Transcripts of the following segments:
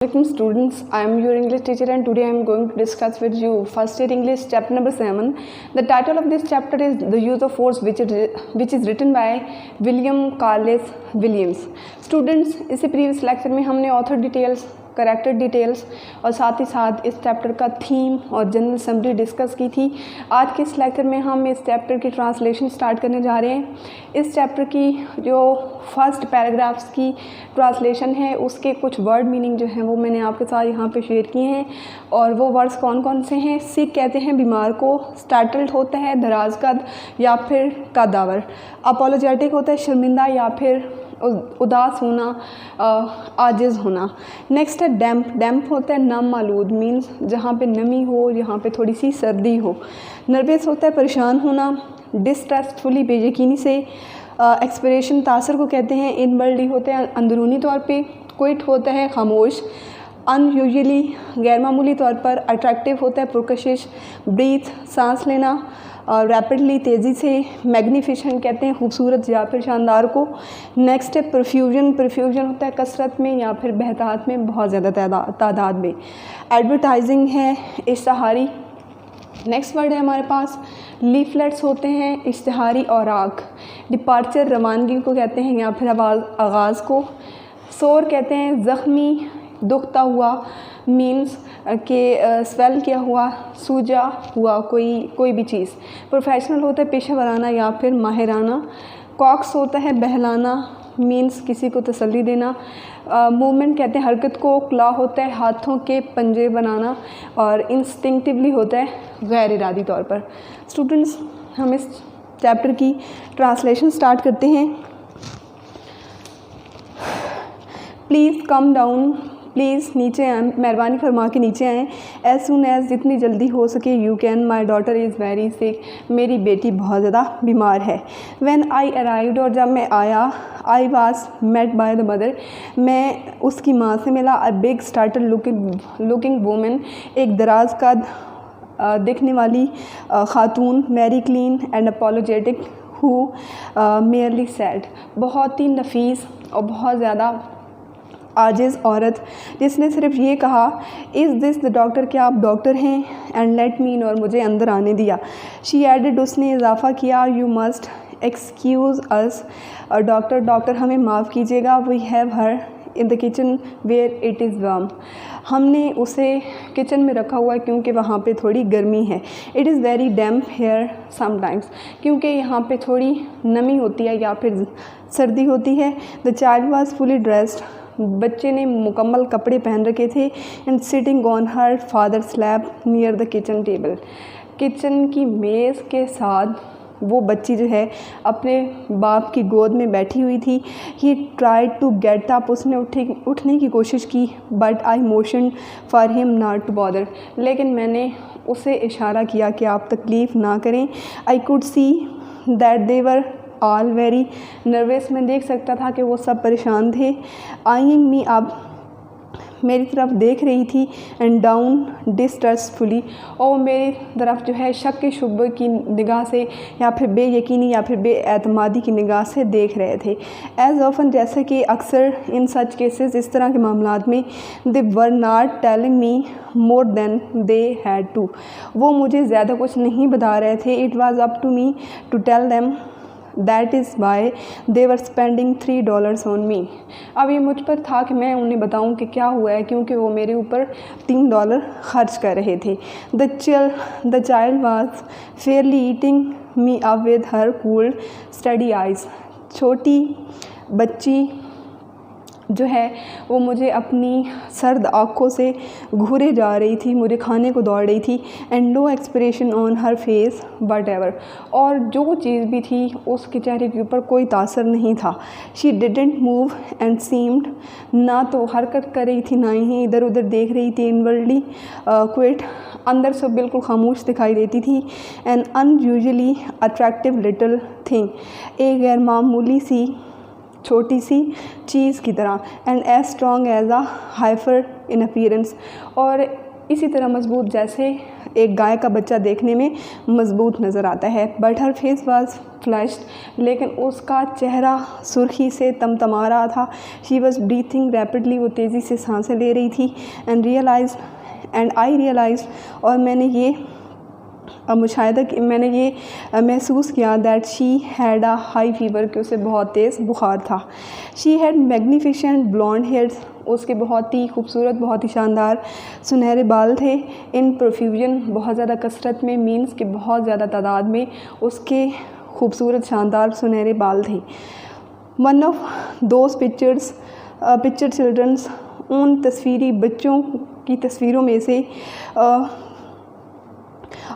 Welcome students, I am your English teacher and today I am going to discuss with you first year English chapter number 7. The title of this chapter is The Use of Force which is written by William Carlos Williams. Students, इससे previous lecture में हमने author details, character details और साथ ही साथ इस chapter का theme और general summary discuss की थी। आज के इस लेक्चर में हम इस चैप्टर की ट्रांसलेशन स्टार्ट करने जा रहे हैं। इस चैप्टर की जो फर्स्ट पैराग्राफ्स की ट्रांसलेशन है उसके कुछ वर्ड मीनिंग जो हैं वो मैंने आपके साथ यहाँ पे शेयर किए हैं। और वो वर्ड्स कौन कौन से हैं? सिक कहते हैं बीमार को, स्टार्टल्ड होता है दराज कद या फिर कदावर, अपोलोजेटिक होता है शर्मिंदा या फिर उदास होना, आजिज़ होना। नेक्स्ट है डैम्प। डैम्प होता है नम आलूद, मीन्स जहाँ पे नमी हो, जहाँ पे थोड़ी सी सर्दी हो। नर्वस होता है परेशान होना, डिस्ट्रस्टफुली बेयकीनी से। एक्सप्रेशन तासर को कहते हैं। इनवर्डली होते हैं अंदरूनी तौर पे। क्विट होता है खामोश। अनयूजुअली गैरमामूली तौर पर। अट्रैक्टिव होता है पुरकशिश। ब्रीथ सांस लेना। और रैपिडली तेज़ी से। मैग्नीफिसेंट कहते हैं खूबसूरत या फिर शानदार को। नेक्स्ट है परफ्यूजन। परफ्यूजन होता है कसरत में या फिर बहतात में, बहुत ज़्यादा तादाद में। एडवर्टाइजिंग है इश्तहारी। नेक्स्ट वर्ड है हमारे पास लीफलेट्स होते हैं इश्तहारी और आग। डिपार्चर रवानगी को कहते हैं या फिर आगाज़ को। सोर कहते हैं ज़ख्मी, दुखता हुआ, मीन्स के स्वेल किया हुआ, सूजा हुआ कोई भी चीज़। प्रोफेशनल होता है पेशेवराना या फिर माहिराना। कॉक्स होता है बहलाना, मीन्स किसी को तसल्ली देना। मूवमेंट कहते हैं हरकत को। क्लॉ होता है हाथों के पंजे बनाना। और इंस्टिंक्टिवली होता है गैर इरादी तौर पर। स्टूडेंट्स, हम इस चैप्टर की ट्रांसलेशन स्टार्ट करते हैं। प्लीज़ कम डाउन, प्लीज़ नीचे आएँ, मेहरबानी फरमा के नीचे आएँ। एज सुन एज, जितनी जल्दी हो सके। You can, my daughter is very sick, मेरी बेटी बहुत ज़्यादा बीमार है। व्हेन आई अराइव्ड, और जब मैं आया। I was met by the mother, मैं उसकी माँ से मिला। A big startle looking woman, एक दराज का दिखने वाली खातून। Very clean and apologetic who merely said, बहुत ही नफीस और बहुत ज़्यादा आजिज़ औरत जिसने सिर्फ ये कहा इज़ दिस द डॉक्टर, क्या आप डॉक्टर हैं? एंड लेट मी इन, और मुझे अंदर आने दिया। शी एडेड, उसने इजाफ़ा किया। You must excuse us, doctor हमें माफ़ कीजिएगा। We have her in the kitchen where it is warm, हमने उसे किचन में रखा हुआ है क्योंकि वहाँ पे थोड़ी गर्मी है। It is very damp here sometimes, क्योंकि यहाँ पे थोड़ी नमी होती है या फिर सर्दी होती है। The child was fully dressed, बच्चे ने मुकम्मल कपड़े पहन रखे थे। And sitting on her father's lap near the kitchen table, kitchen की मेज़ के साथ वो बच्ची जो है अपने बाप की गोद में बैठी हुई थी। He tried to get up, उसने उठने की कोशिश की। But I motion for him not to bother, लेकिन मैंने उसे इशारा किया कि आप तकलीफ़ ना करें। I could see that they were all very nervous, मैं देख सकता था कि वो सब परेशान थे। आइंग मी, अब मेरी तरफ देख रही थी। एंड डाउन डिस्ट्रस्टफुली, और मेरी तरफ जो है शक के शुबे की निगाह से या फिर बेयकीनी या फिर बेएतमादी की निगाह से देख रहे थे। एज ऑफन, जैसे कि अक्सर इन सच केसेस, इस तरह के मामलात में, they were not telling me more than they had to, वो मुझे ज़्यादा कुछ नहीं बता रहे थे। It was up to me to tell them that is why they were spending $3 on me, अब ये मुझ पर था कि मैं उन्हें बताऊं कि क्या हुआ है, क्योंकि वो मेरे ऊपर $3 खर्च कर रहे थे। The child was Fairlie eating me up with her cooled study eyes, छोटी बच्ची जो है वो मुझे अपनी सर्द आँखों से घूरे जा रही थी, मुझे खाने को दौड़ रही थी। And no expression on her face but ever, और जो चीज़ भी थी उसके चेहरे के ऊपर कोई तासर नहीं था। She didn't move and seemed, ना तो हरकत कर रही थी ना ही इधर उधर देख रही थी। इनवर्डली क्विट, अंदर से बिल्कुल खामोश दिखाई देती थी। An unusually attractive little thing, एक गैर मामूली सी छोटी सी चीज़ की तरह। And as strong as a heifer in appearance, और इसी तरह मजबूत जैसे एक गाय का बच्चा देखने में मजबूत नज़र आता है। But her face was flushed, लेकिन उसका चेहरा सुर्खी से तमतमा रहा था। शी वॉज ब्रीथिंग रैपिडली, वो तेज़ी से सांसें ले रही थी। एंड आई रियलाइज, और मैंने ये महसूस किया that she had a high fever, कि उसे बहुत तेज़ बुखार था। She had magnificent blonde hairs, उसके बहुत ही खूबसूरत, बहुत ही शानदार सुनहरे बाल थे। इन प्रोफ्यूजन, बहुत ज़्यादा कसरत में, मीन्स कि बहुत ज़्यादा तादाद में उसके खूबसूरत शानदार सुनहरे बाल थे। One of those picture childrens, उन तस्वीरी बच्चों की तस्वीरों में से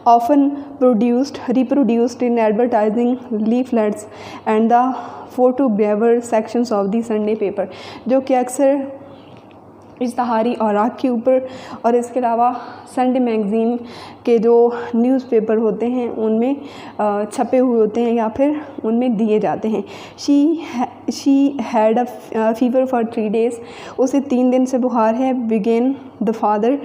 often reproduced in advertising leaflets and the photogravure sections of the Sunday paper, जो कि अक्सर इश्तहारी औराक के ऊपर और इसके अलावा संडे मैगज़ीन के जो न्यूज़पेपर होते हैं उनमें छपे हुए होते हैं या फिर उनमें दिए जाते हैं। She had a fever for 3 days, उसे 3 दिन से बुखार है। बिगेन द फादर,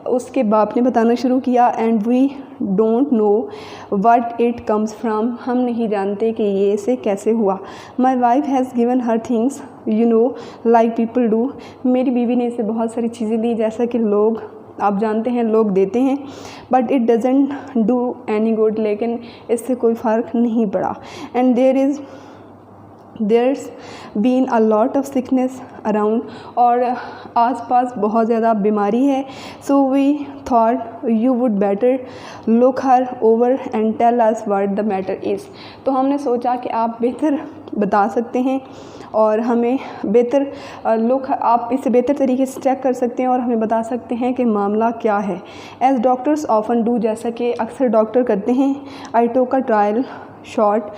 उसके बाप ने बताना शुरू किया। And we don't know what it comes from, हम नहीं जानते कि ये इसे कैसे हुआ। My wife has given her things you know like people do, मेरी बीवी ने इसे बहुत सारी चीज़ें दी जैसा कि लोग, आप जानते हैं, लोग देते हैं। But it doesn't do any good, लेकिन इससे कोई फ़र्क नहीं पड़ा। And there's been a lot of sickness around, और आसपास बहुत ज़्यादा बीमारी है। So we thought you would better look her over and tell us what the matter is, तो हमने सोचा कि आप बेहतर बता सकते हैं और हमें बेहतर आप इसे बेहतर तरीके से चेक कर सकते हैं और हमें बता सकते हैं कि मामला क्या है। एज डॉक्टर्स ऑफन डू, जैसा कि अक्सर डॉक्टर करते हैं। I took a trial shot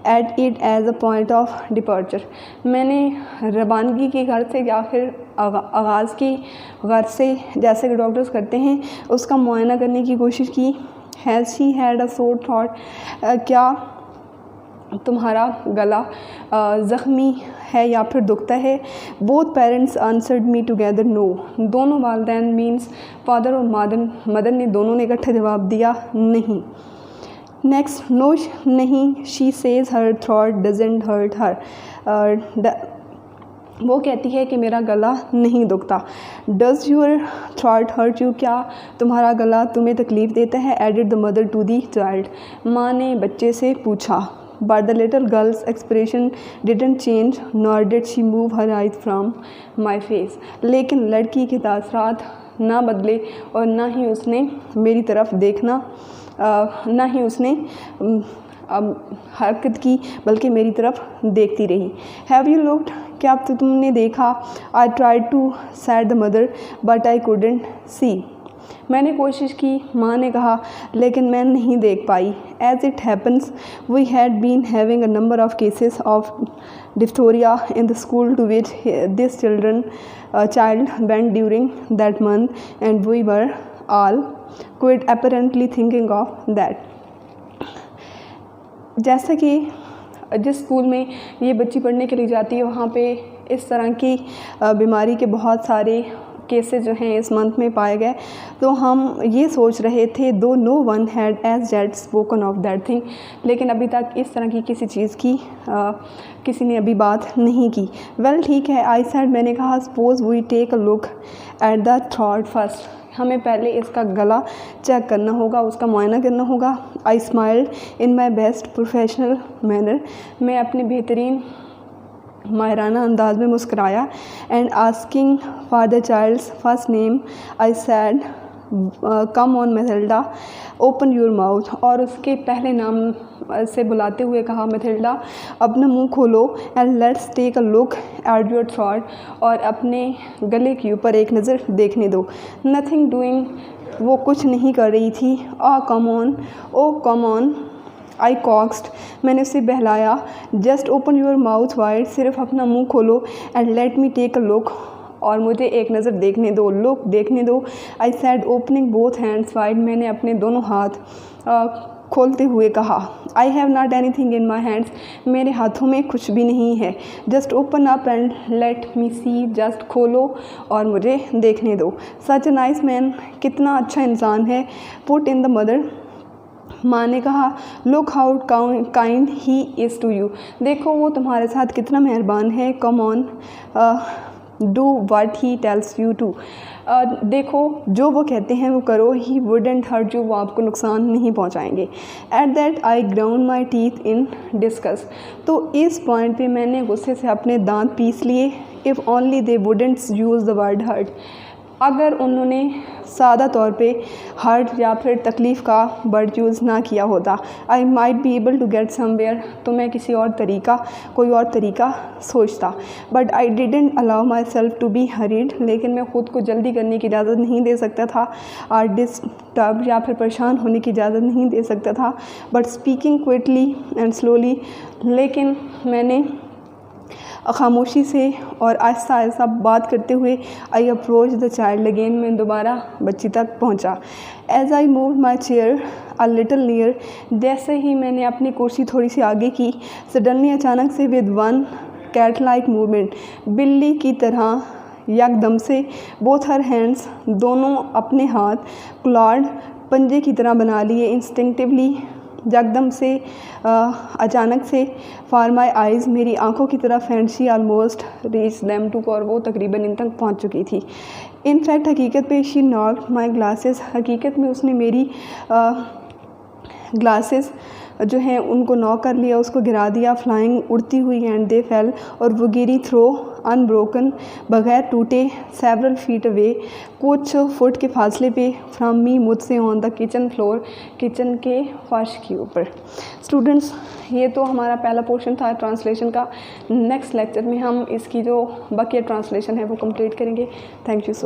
at it as a point of departure, मैंने रवानगी की गर्ज से या फिर आगाज़ की गर्ज से, जैसे कि डॉक्टर्स करते हैं, उसका मुआयना करने की कोशिश की। Has she had a sore throat, क्या तुम्हारा गला ज़ख्मी है या फिर दुखता है। Both parents answered me together no, दोनों वालदैन मीन्स फादर और मदर ने दोनों ने इकट्ठे जवाब दिया नहीं। नेक्स्ट, नो नहीं, she says her throat doesn't hurt her, वो कहती है कि मेरा गला नहीं दुखता। Does your throat hurt you, क्या तुम्हारा गला तुम्हें तकलीफ़ देता है। Added the mother to the child, माँ ने बच्चे से पूछा। But the little girl's expression didn't change, nor did she move her eyes from my face. लेकिन लड़की के तासरात ना बदले और ना ही उसने मेरी तरफ देखना, ना ही उसने हरकत की, बल्कि मेरी तरफ देखती रही। Have you looked, क्या तुमने देखा। I tried to said the mother, but I couldn't see. मैंने कोशिश की, माँ ने कहा, लेकिन मैं नहीं देख पाई। As it happens we had been having a number of cases of diphtheria in the school to which this child went during that month and we were all quite apparently thinking of that. जैसा कि जिस school में ये बच्ची पढ़ने के लिए जाती है वहाँ पे इस तरह की बीमारी के बहुत सारे केसेस जो हैं इस मंथ में पाए गए, तो हम ये सोच रहे थे दो no one had as yet spoken of that thing, लेकिन अभी तक इस तरह की किसी चीज़ की किसी ने अभी बात नहीं की। वेल ठीक है, आई सेड, मैंने कहा, suppose we take a look at the throat first, हमें पहले इसका गला चेक करना होगा, उसका मुआयना करना होगा। I smiled in my best professional manner, मैं अपने बेहतरीन माहिराना अंदाज में मुस्कराया। And asking for the child's first name I said come on Mathilda open your mouth, और उसके पहले नाम से बुलाते हुए कहा, मैथिल्डा अपना मुंह खोलो। And let's take a look at your throat, और अपने गले के ऊपर एक नज़र देखने दो। नथिंग डूइंग, वो कुछ नहीं कर रही थी। ओ कम ऑन आई कॉक्स्ड, मैंने उसे बहलाया। Just open your mouth wide, सिर्फ अपना मुंह खोलो। And let me take a look, और मुझे एक नज़र देखने दो, लुक देखने दो। I said opening both hands wide, मैंने अपने दोनों हाथ खोलते हुए कहा, I have not anything in my hands, मेरे हाथों में कुछ भी नहीं है। Just open up and let me see, just खोलो और मुझे देखने दो। सच अ नाइस मैन, कितना अच्छा इंसान है। पुट इन द मदर, माँ ने कहा, look how kind he is to you, देखो वो तुम्हारे साथ कितना मेहरबान है। Come on do what he tells you to, देखो जो वो कहते हैं वो करो। ही वुडेंट हर्ट यू, वो आपको नुकसान नहीं पहुंचाएंगे। At that I ground my teeth in discuss, तो इस पॉइंट पे मैंने गुस्से से अपने दांत पीस लिए। If only they wouldn't use the word hurt, अगर उन्होंने सादा तौर पे हर्ट या फिर तकलीफ़ का वर्ड यूज़ ना किया होता, I might be able to get somewhere, तो मैं कोई और तरीका सोचता। But I didn't allow myself to be hurried, लेकिन मैं ख़ुद को जल्दी करने की इजाज़त नहीं दे सकता था और डिस्टर्ब या फिर परेशान होने की इजाज़त नहीं दे सकता था। But speaking quickly and slowly, लेकिन मैंने खामोशी से और आहिस्ता आहिस्ता बात करते हुए I approach the child again, मैं दोबारा बच्ची तक पहुंचा। As I move my chair a little near, जैसे ही मैंने अपनी कुर्सी थोड़ी सी आगे की, सडनली अचानक से with one cat like movement, बिल्ली की तरह यकदम से, बोथ हर हैंड्स, दोनों अपने हाथ क्लॉड, पंजे की तरह बना लिए। इंस्टिंक्टिवली, यकदम से, अचानक से, फॉर माई आइज़, मेरी आंखों की तरफ, and she almost reach them too, और वो तकरीबन इन तक पहुंच चुकी थी। इनफैक्ट हकीकत पे शी नॉक्ड माई ग्लासेस, हकीकत में उसने मेरी ग्लासेस जो हैं उनको नॉक कर लिया, उसको गिरा दिया, फ्लाइंग, उड़ती हुई, एंड दे फेल, और वो गिरी थ्रो अनब्रोकन, बगैर टूटे, सेवरल फीट अवे, कुछ फुट के फासले पे, फ्राम मी, मुझसे, on the kitchen floor, kitchen के फर्श के ऊपर। स्टूडेंट्स, ये तो हमारा पहला पोर्शन था ट्रांसलेशन का। नेक्स्ट लेक्चर में हम इसकी जो बाकी ट्रांसलेशन है वो कंप्लीट करेंगे। Thank you so much.